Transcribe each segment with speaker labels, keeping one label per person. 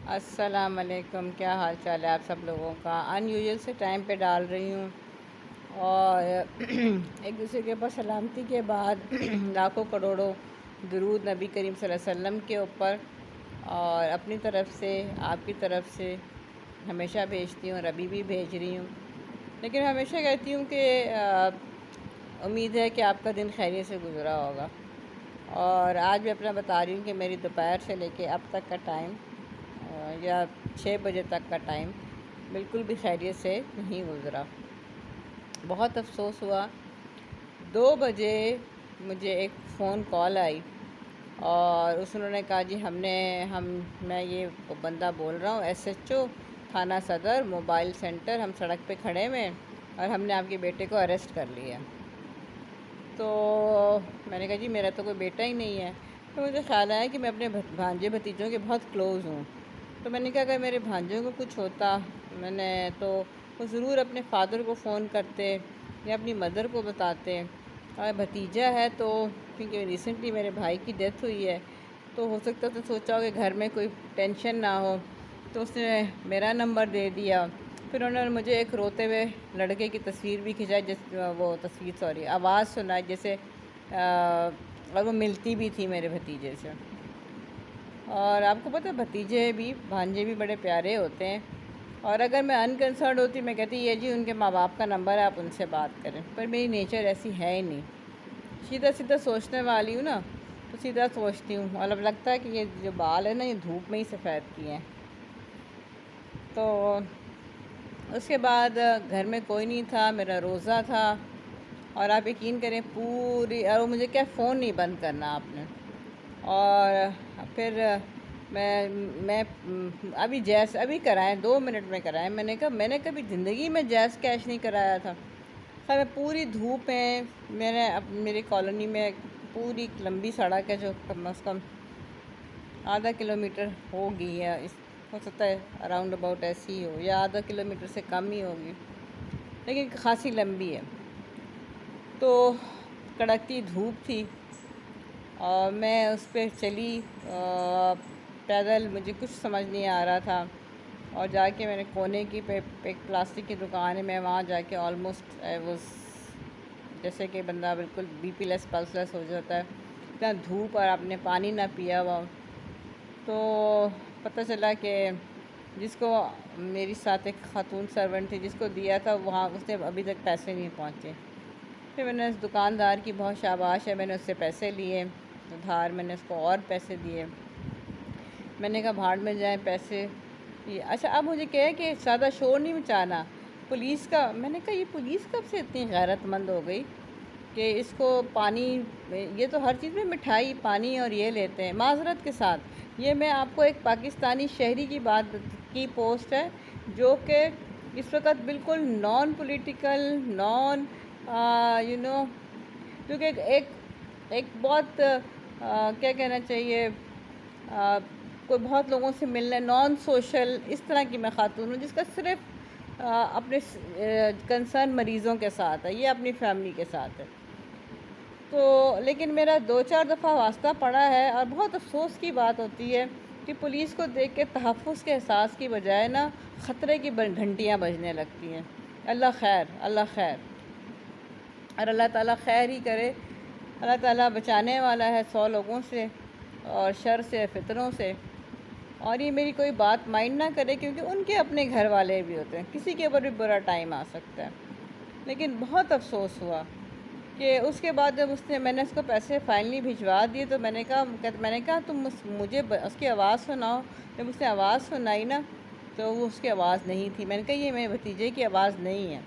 Speaker 1: السلام علیکم، کیا حال چال ہے آپ سب لوگوں کا؟ ان یوزول سے ٹائم پہ ڈال رہی ہوں اور ایک دوسرے کے اوپر سلامتی کے بعد لاکھوں کروڑوں درود نبی کریم صلی اللہ علیہ وسلم کے اوپر، اور اپنی طرف سے آپ کی طرف سے ہمیشہ بھیجتی ہوں اور ابھی بھی بھیج رہی ہوں. لیکن ہمیشہ کہتی ہوں کہ امید ہے کہ آپ کا دن خیریت سے گزرا ہوگا. اور آج بھی اپنا بتا رہی ہوں کہ میری دوپہر سے لے کے اب تک کا ٹائم یا 6 بجے تک کا ٹائم بالکل بھی خیریت سے نہیں گزرا. بہت افسوس ہوا. 2 بجے مجھے ایک فون کال آئی اور انہوں نے کہا جی میں یہ بندہ بول رہا ہوں، ایس ایچ او تھانہ صدر موبائل سینٹر، ہم سڑک پہ کھڑے ہوئے اور ہم نے آپ کے بیٹے کو اریسٹ کر لیا. تو میں نے کہا جی میرا تو کوئی بیٹا ہی نہیں ہے. تو مجھے خیال آیا کہ میں اپنے بھانجے بھتیجوں کے بہت کلوز ہوں. تو میں نے کہا اگر میرے بھانجوں کو کچھ ہوتا تو وہ ضرور اپنے فادر کو فون کرتے یا اپنی مدر کو بتاتے. اور بھتیجا ہے تو کیونکہ ریسنٹلی میرے بھائی کی ڈیتھ ہوئی ہے تو ہو سکتا تو سوچا ہو کہ گھر میں کوئی ٹینشن نہ ہو، تو اس نے میرا نمبر دے دیا. پھر انہوں نے مجھے ایک روتے ہوئے لڑکے کی تصویر بھی کھنچائی، آواز سنائی جیسے اور وہ ملتی بھی تھی میرے بھتیجے سے. اور آپ کو پتہ بھتیجے بھی بھانجے بھی بڑے پیارے ہوتے ہیں. اور اگر میں انکنسرنڈ ہوتی میں کہتی یہ جی ان کے ماں باپ کا نمبر ہے، آپ ان سے بات کریں. پر میری نیچر ایسی ہے ہی نہیں، سیدھا سیدھا سوچنے والی ہوں نا، تو سیدھا سوچتی ہوں. اور اب لگتا ہے کہ یہ جو بال ہے نا، یہ دھوپ میں ہی سفید کیے ہیں. تو اس کے بعد گھر میں کوئی نہیں تھا، میرا روزہ تھا. اور آپ یقین کریں اور وہ مجھے کیا فون نہیں بند کرنا آپ نے. اور پھر میں ابھی کرائیں 2 منٹ میں کرائیں. میں نے کہا میں نے کبھی زندگی میں جیز کیش نہیں کرایا تھا. خیر پوری دھوپ ہے، میری کالونی میں پوری لمبی سڑک ہے جو کم از کم ½ کلومیٹر ہوگی، یا ہو سکتا ہے اراؤنڈ اباؤٹ ایسی ہی ہو، یا ½ کلومیٹر سے کم ہی ہوگی، لیکن خاصی لمبی ہے. تو کڑکتی دھوپ تھی اور میں اس پہ چلی پیدل. مجھے کچھ سمجھ نہیں آ رہا تھا، اور جا کے میں نے کونے کی ایک پلاسٹک کی دکان ہے، میں وہاں جا کے آلموسٹ جیسے کہ بندہ بالکل بی پی لیس پلس لیس ہو جاتا ہے. اتنا دھوپ اور آپ نے پانی نہ پیا ہوا. تو پتہ چلا کہ جس کو میری ساتھ ایک خاتون سرونٹ تھی، جس کو دیا تھا وہاں اس نے ابھی تک پیسے نہیں پہنچے. پھر میں نے اس دکاندار کی بہت شاباش ہے، میں نے اس سے پیسے لیے ادھار. میں نے اس کو اور پیسے دیے. میں نے کہا بھاڑ میں جائیں پیسے. اچھا اب مجھے کہے کہ زیادہ شور نہیں مچانا پولیس کا. میں نے کہا یہ پولیس کب سے اتنی غیرت مند ہو گئی کہ اس کو پانی، یہ تو ہر چیز میں مٹھائی پانی اور یہ لیتے ہیں. معذرت کے ساتھ یہ میں آپ کو ایک پاکستانی شہری کی بات کی پوسٹ ہے جو کہ اس وقت بالکل نان پولیٹیکل کیونکہ ایک بہت کیا کہنا چاہیے، کوئی بہت لوگوں سے ملنا، نان سوشل اس طرح کی میں خاتون ہوں جس کا صرف اپنے کنسرن مریضوں کے ساتھ ہے، یہ اپنی فیملی کے ساتھ ہے. تو لیکن میرا 2-4 دفعہ واسطہ پڑا ہے، اور بہت افسوس کی بات ہوتی ہے کہ پولیس کو دیکھ کے تحفظ کے احساس کی بجائے نا خطرے کی گھنٹیاں بجنے لگتی ہیں. اللہ خیر، اللہ خیر، اور اللہ تعالیٰ خیر ہی کرے. اللہ تعالیٰ بچانے والا ہے 100 لوگوں سے اور شر سے، فتنوں سے. اور یہ میری کوئی بات مائنڈ نہ کرے کیونکہ ان کے اپنے گھر والے بھی ہوتے ہیں، کسی کے اوپر بھی برا ٹائم آ سکتا ہے. لیکن بہت افسوس ہوا کہ اس کے بعد جب میں نے اس کو پیسے فائنلی بھجوا دیے تو میں نے کہا تم مجھے اس کی آواز سناؤ. جب اس نے آواز سنائی نا تو وہ اس کی آواز نہیں تھی. میں نے کہا یہ میرے بھتیجے کی آواز نہیں ہے.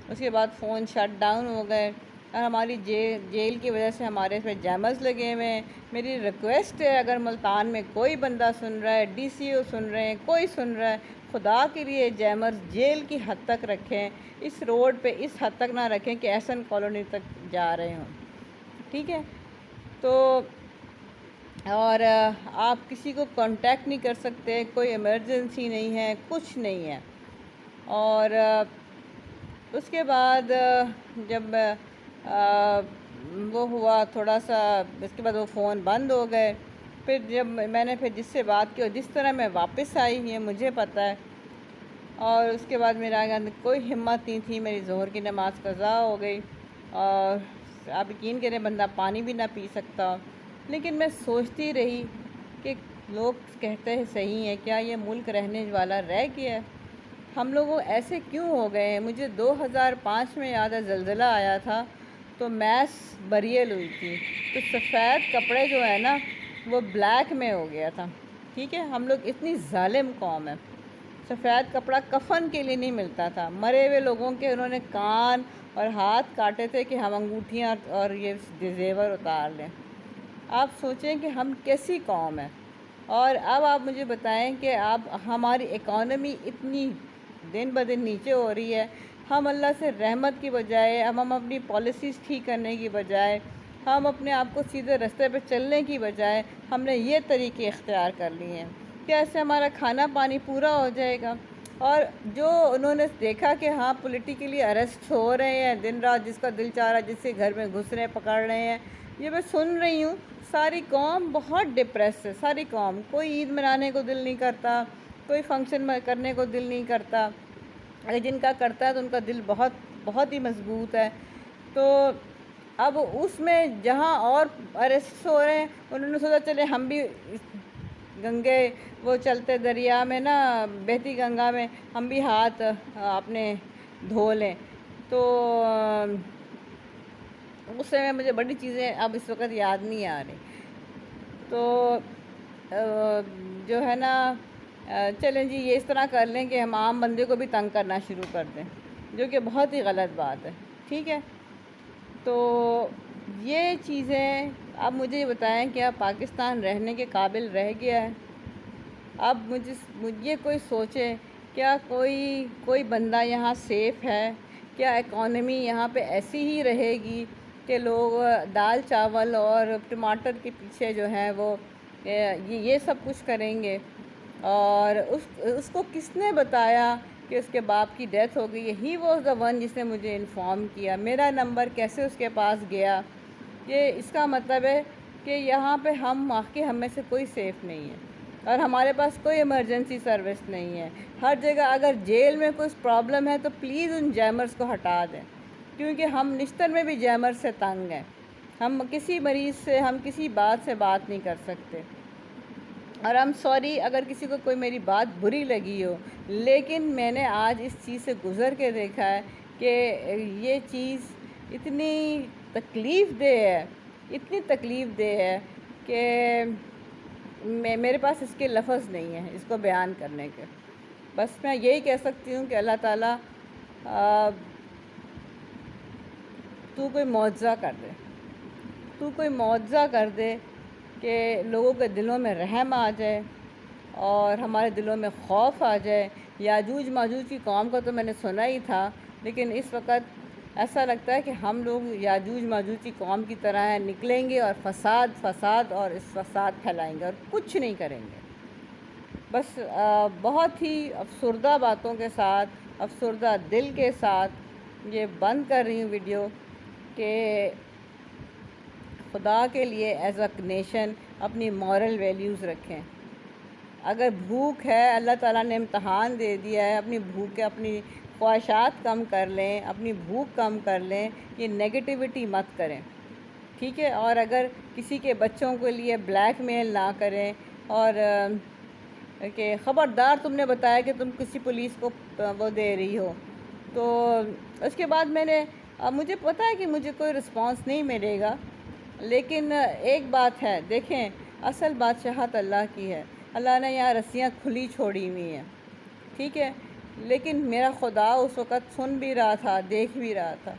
Speaker 1: اس کے بعد فون شٹ ڈاؤن ہو گئے، اور ہماری جیل کی وجہ سے ہمارے اس پہ جیمرز لگے ہوئے ہیں. میری ریکویسٹ ہے اگر ملتان میں کوئی بندہ سن رہا ہے، ڈی سی او سن رہے ہیں، کوئی سن رہا ہے، خدا کے لیے جیمرز جیل کی حد تک رکھیں. اس روڈ پہ اس حد تک نہ رکھیں کہ احسن کالونی تک جا رہے ہوں. ٹھیک ہے؟ تو اور آپ کسی کو کانٹیکٹ نہیں کر سکتے، کوئی ایمرجنسی نہیں ہے، کچھ نہیں ہے. اور اس کے بعد جب وہ ہوا تھوڑا سا، اس کے بعد وہ فون بند ہو گئے. پھر جب میں نے جس سے بات کی اور جس طرح میں واپس آئی یہ مجھے پتہ ہے، اور اس کے بعد میرے آگے کوئی ہمت نہیں تھی، میری ظہر کی نماز قضا ہو گئی، اور آپ یقین کریں بندہ پانی بھی نہ پی سکتا۔ لیکن میں سوچتی رہی کہ لوگ کہتے ہیں صحیح ہے، کیا یہ ملک رہنے والا رہ گیا ہے؟ ہم لوگوں ایسے کیوں ہو گئے ہیں؟ مجھے 2005 میں یاد ہے زلزلہ آیا تھا تو میس بریل ہوئی تھی، تو سفید کپڑے جو ہے نا وہ بلیک میں ہو گیا تھا، ٹھیک ہے؟ ہم لوگ اتنی ظالم قوم ہے، سفید کپڑا کفن کے لیے نہیں ملتا تھا، مرے ہوئے لوگوں کے انہوں نے کان اور ہاتھ کاٹے تھے کہ ہم انگوٹھیاں اور یہ زیور اتار لیں۔ آپ سوچیں کہ ہم کیسی قوم ہیں۔ اور اب آپ مجھے بتائیں کہ ہماری اکانومی اتنی دن بدن نیچے ہو رہی ہے، ہم اللہ سے رحمت کی بجائے، ہم اپنی پالیسیز ٹھیک کرنے کی بجائے، ہم اپنے آپ کو سیدھے رستے پہ چلنے کی بجائے ہم نے یہ طریقے اختیار کر لیے ہیں کہ ایسے ہمارا کھانا پانی پورا ہو جائے گا۔ اور جو انہوں نے دیکھا کہ ہاں پولیٹیکلی اریسٹ ہو رہے ہیں دن رات، جس کا دل چاہ رہا ہے جس کے گھر میں گھس رہے ہیں پکڑ رہے ہیں، یہ میں سن رہی ہوں، ساری قوم بہت ڈپریس ہے، ساری قوم، کوئی عید منانے کو دل نہیں کرتا، کوئی فنکشن کرنے کو دل نہیں کرتا، اگر جن کا کرتا ہے تو ان کا دل بہت بہت ہی مضبوط ہے۔ تو اب اس میں جہاں اور اریسٹ ہو رہے ہیں انہوں نے سوچا چلے ہم بھی گنگے وہ چلتے دریا میں نا، بہتی گنگا میں ہم بھی ہاتھ اپنے دھو لیں۔ تو اس سے مجھے بڑی چیزیں اب اس وقت یاد نہیں آ رہی، تو جو ہے نا چلیں جی یہ اس طرح کر لیں کہ ہم عام بندے کو بھی تنگ کرنا شروع کر دیں، جو کہ بہت ہی غلط بات ہے، ٹھیک ہے؟ تو یہ چیزیں اب مجھے یہ بتائیں کہ اب پاکستان رہنے کے قابل رہ گیا ہے؟ اب مجھے کوئی سوچے، کیا کوئی بندہ یہاں سیف ہے؟ کیا اکانومی یہاں پہ ایسی ہی رہے گی کہ لوگ دال چاول اور ٹماٹر کے پیچھے جو ہیں وہ یہ سب کچھ کریں گے؟ اور اس کو کس نے بتایا کہ اس کے باپ کی ڈیتھ ہو گئی ہے؟ ہی واز دا ون جس نے مجھے انفارم کیا، میرا نمبر کیسے اس کے پاس گیا؟ یہ اس کا مطلب ہے کہ یہاں پہ ہم میں سے کوئی سیف نہیں ہے، اور ہمارے پاس کوئی ایمرجنسی سروس نہیں ہے۔ ہر جگہ اگر جیل میں کوئی پرابلم ہے تو پلیز ان جیمرز کو ہٹا دیں، کیونکہ ہم نشتر میں بھی جیمرز سے تنگ ہیں، ہم کسی مریض سے، ہم کسی بات سے بات نہیں کر سکتے۔ اور I'm سوری اگر کسی کو کوئی میری بات بری لگی ہو، لیکن میں نے آج اس چیز سے گزر کے دیکھا ہے کہ یہ چیز اتنی تکلیف دہ ہے، اتنی تکلیف دہ ہے کہ میرے پاس اس کے لفظ نہیں ہیں اس کو بیان کرنے کے۔ بس میں یہی کہہ سکتی ہوں کہ اللہ تعالیٰ تو کوئی معجزہ کر دے، تو کوئی معجزہ کر دے کہ لوگوں کے دلوں میں رحم آ جائے اور ہمارے دلوں میں خوف آ جائے۔ یاجوج ماجوج کی قوم کا تو میں نے سنا ہی تھا، لیکن اس وقت ایسا لگتا ہے کہ ہم لوگ یاجوج ماجوج کی قوم کی طرح ہیں، نکلیں گے اور فساد اور اس فساد پھیلائیں گے اور کچھ نہیں کریں گے۔ بس بہت ہی افسردہ باتوں کے ساتھ، افسردہ دل کے ساتھ یہ بند کر رہی ہوں ویڈیو کہ خدا کے لیے ایز اے نیشن اپنی مورل ویلیوز رکھیں۔ اگر بھوک ہے، اللہ تعالیٰ نے امتحان دے دیا ہے، اپنی بھوک، اپنی خواہشات کم کر لیں، اپنی بھوک کم کر لیں، یہ نیگیٹیوٹی مت کریں، ٹھیک ہے؟ اور اگر کسی کے بچوں کے لیے بلیک میل نہ کریں، اور کہ خبردار تم نے بتایا کہ تم کسی پولیس کو وہ دے رہی ہو، تو اس کے بعد مجھے پتہ ہے کہ مجھے کوئی رسپانس نہیں ملے گا، لیکن ایک بات ہے، دیکھیں اصل بادشاہت اللہ کی ہے، اللہ نے یہاں رسیاں کھلی چھوڑی ہوئی ہیں، ٹھیک ہے؟ لیکن میرا خدا اس وقت سن بھی رہا تھا، دیکھ بھی رہا تھا،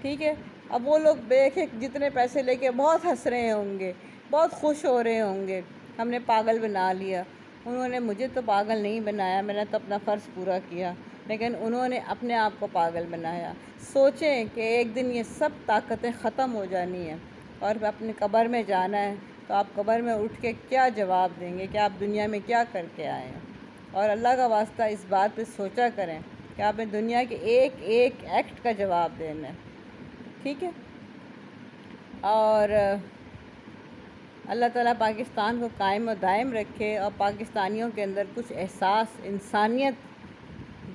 Speaker 1: ٹھیک ہے؟ اب وہ لوگ دیکھیں جتنے پیسے لے کے بہت ہنس رہے ہوں گے، بہت خوش ہو رہے ہوں گے، ہم نے پاگل بنا لیا۔ انہوں نے مجھے تو پاگل نہیں بنایا، میں نے تو اپنا فرض پورا کیا، لیکن انہوں نے اپنے آپ کو پاگل بنایا۔ سوچیں کہ ایک دن یہ سب طاقتیں ختم ہو جانی ہیں اور اپنے قبر میں جانا ہے، تو آپ قبر میں اٹھ کے کیا جواب دیں گے کہ آپ دنیا میں کیا کر کے آئے ہیں؟ اور اللہ کا واسطہ اس بات پہ سوچا کریں کہ آپ نے دنیا کے ایک ایک ایکٹ کا جواب دینا ہے، ٹھیک ہے؟ اور اللہ تعالیٰ پاکستان کو قائم و دائم رکھے اور پاکستانیوں کے اندر کچھ احساس انسانیت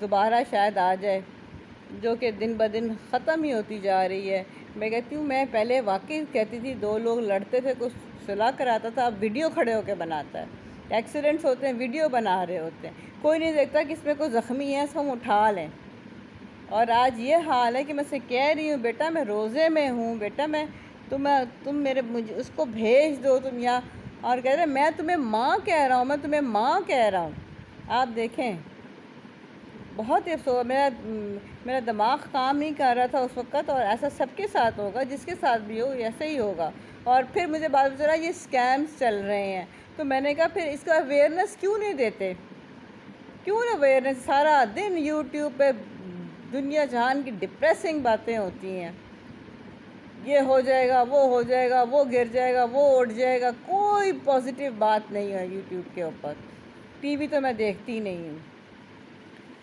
Speaker 1: دوبارہ شاید آ جائے، جو کہ دن بدن ختم ہی ہوتی جا رہی ہے۔ میں کہتی ہوں، میں پہلے واقعی کہتی تھی 2 لوگ لڑتے تھے، کچھ صلح کراتا تھا، اب ویڈیو کھڑے ہو کے بناتا ہے۔ ایکسیڈنٹس ہوتے ہیں، ویڈیو بنا رہے ہوتے ہیں، کوئی نہیں دیکھتا کہ اس میں کوئی زخمی ہے، اس کو ہم اٹھا لیں۔ اور آج یہ حال ہے کہ میں سے کہہ رہی ہوں، بیٹا میں روزے میں ہوں، بیٹا تم مجھے اس کو بھیج دو تم یہاں، اور کہہ رہے میں تمہیں ماں کہہ رہا ہوں، میں تمہیں ماں کہہ رہا ہوں۔ آپ دیکھیں، بہت ہی افسوس، میرا دماغ کام نہیں کر رہا تھا اس وقت، اور ایسا سب کے ساتھ ہوگا، جس کے ساتھ بھی ہو ایسا ہی ہوگا۔ اور پھر مجھے بات چلا یہ اسکیمز چل رہے ہیں، تو میں نے کہا پھر اس کا اویئرنیس کیوں نہیں دیتے؟ کیوں نہ اویئرنیس؟ سارا دن یوٹیوب پہ دنیا جہان کی ڈپریسنگ باتیں ہوتی ہیں، یہ ہو جائے گا، وہ ہو جائے گا، وہ گر جائے گا، وہ اٹھ جائے گا، کوئی پازیٹیو بات نہیں ہے یوٹیوب کے اوپر۔ ٹی وی تو میں دیکھتی نہیں ہوں۔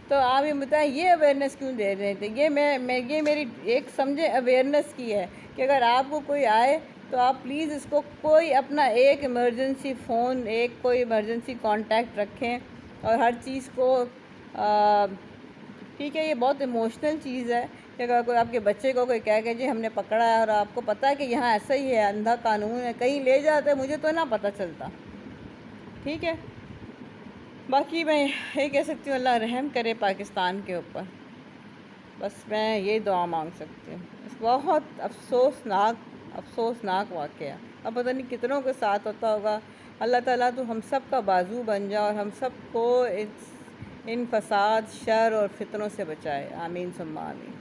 Speaker 1: تو آپ یہ بتائیں یہ اویئرنیس کیوں دے رہے تھے؟ یہ میری ایک سمجھے اویئرنیس کی ہے کہ اگر آپ کو کوئی آئے تو آپ پلیز اس کو کوئی اپنا ایک ایمرجنسی فون، ایک کوئی ایمرجنسی کانٹیکٹ رکھیں، اور ہر چیز کو ٹھیک ہے، یہ بہت ایموشنل چیز ہے کہ اگر کوئی آپ کے بچے کو کوئی کہہ کہ جی ہم نے پکڑا ہے، اور آپ کو پتہ ہے کہ یہاں ایسا ہی ہے، اندھا قانون ہے، کہیں لے جاتے مجھے تو نہ پتہ چلتا، ٹھیک ہے۔ باقی میں یہ کہہ سکتی ہوں اللہ رحم کرے پاکستان کے اوپر، بس میں یہ دعا مانگ سکتی ہوں۔ بہت افسوسناک واقعہ، اب پتہ نہیں کتنوں کے ساتھ ہوتا ہوگا۔ اللہ تعالیٰ تو ہم سب کا بازو بن جائے اور ہم سب کو ان فساد، شر اور فتنوں سے بچائے، آمین ثم آمین۔